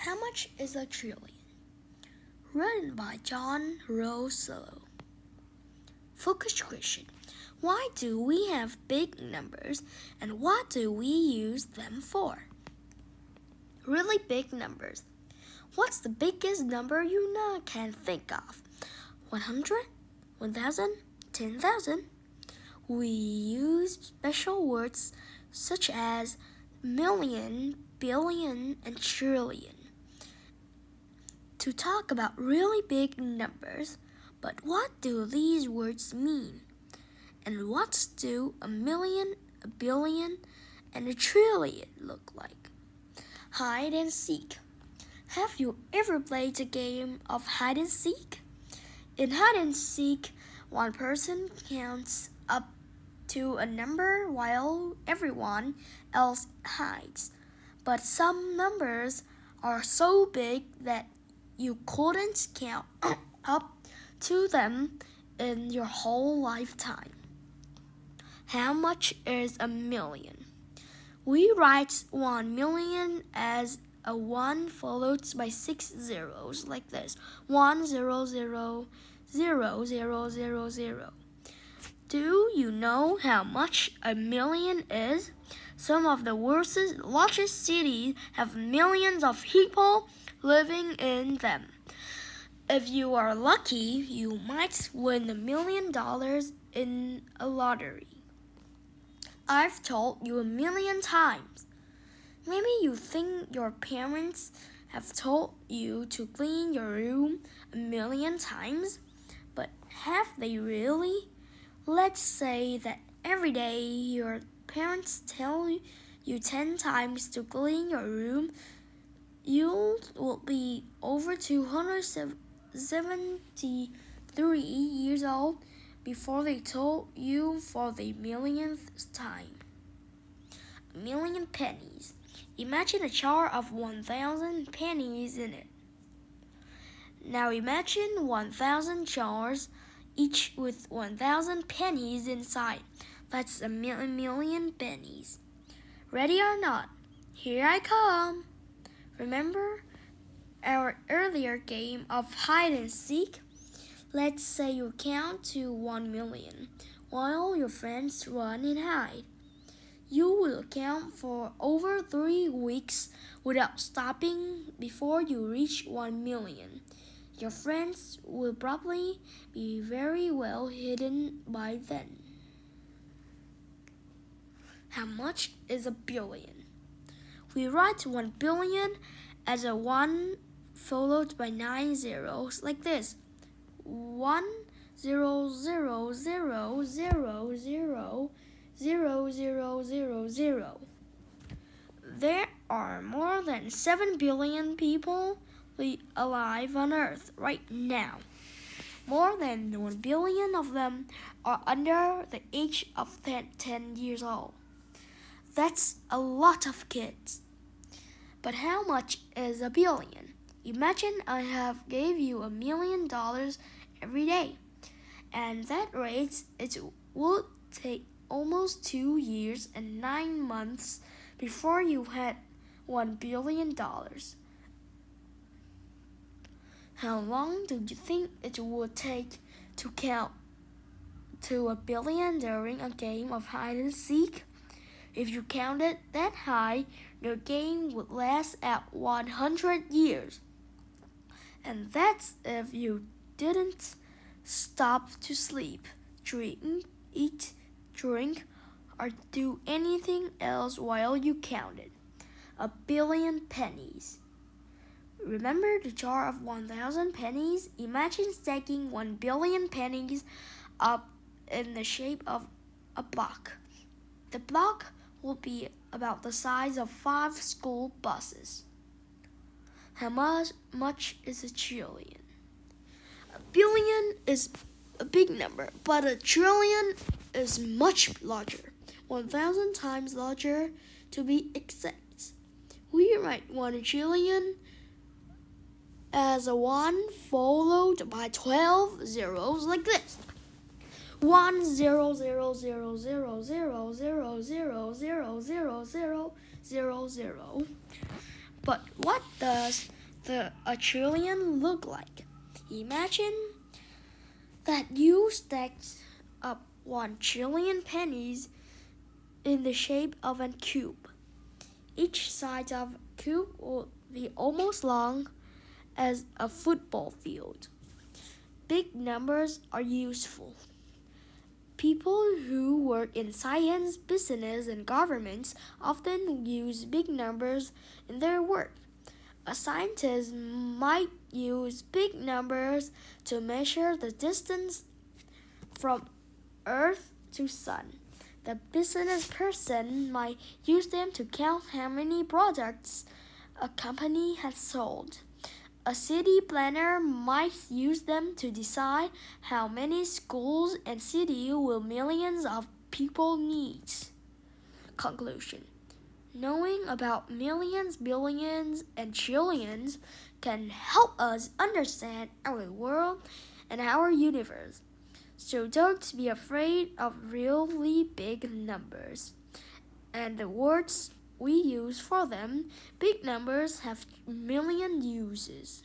How much is a trillion? Written by John Rosello. Focus question. Why do we have big numbers and what do we use them for? Really big numbers. What's the biggest number you can think of? 100? 1,000? 10,000? We use special words such as million, billion, and trillion to talk about really big numbers. But what do these words mean? And what do a million, a billion, and a trillion look like? Hide and seek. Have you ever played a game of hide and seek? In hide and seek, one person counts up to a number while everyone else hides. But some numbers are so big that you couldn't count up to them in your whole lifetime. How much is a million? We write 1 million as a 1 followed by 6 zeros like this. 1 0 0 0 0 0 0. Do you know how much a million is? Some of the world's largest cities have millions of people living in them. If you are lucky, you might win $1 million in a lottery. I've told you 1,000,000 times. Maybe you think your parents have told you to clean your room 1,000,000 times, but have they really? Let's say that every day your parents tell you 10 times to clean your room. You will be over 273 years old before they told you for the 1,000,000th time. 1,000,000 pennies. Imagine a jar of 1,000 pennies in it. Now imagine 1,000 jars, each with 1,000 pennies inside. That's a million pennies. Ready or not? Here I come. Remember our earlier game of hide and seek? Let's say you count to 1 million while your friends run and hide. You will count for over 3 weeks without stopping before you reach 1 million. Your friends will probably be very well hidden by then. How much is a billion? We write 1 billion as a 1 followed by 9 zeros like this. 1 0 0 0 0 0 0 0 0 0. There are more than 7 billion people alive on Earth right now. More than 1 billion of them are under the age of 10 years old. That's a lot of kids. But how much is a billion? Imagine I have gave you $1 million every day. And that rate, it would take almost 2 years and 9 months before you had $1 billion. How long do you think it would take to count to 1 billion during a game of hide and seek? If you counted that high, your game would last at 100 years. And that's if you didn't stop to sleep, eat, drink, or do anything else while you counted. 1 billion pennies. Remember the jar of 1,000 pennies? Imagine stacking 1 billion pennies up in the shape of a block. The block will be about the size of 5 school buses. How much is a trillion? A billion is a big number, but a trillion is much larger, 1,000 times larger to be exact. We write 1 trillion as a 1 followed by 12 zeros like this. 1 0 0 0 0 0 0 0 0 0 0 0 0 0. But what does a trillion look like? Imagine that you stacked up 1 trillion pennies in the shape of a cube. Each side of a cube will be almost long as a football field. Big numbers are useful. People who work in science, business, and governments often use big numbers in their work. A scientist might use big numbers to measure the distance from Earth to Sun. The business person might use them to count how many products a company has sold. A city planner might use them to decide how many schools and cities will millions of people need. Conclusion. Knowing about millions, billions, and trillions can help us understand our world and our universe. So don't be afraid of really big numbers and the words we use for them. Big numbers have million uses.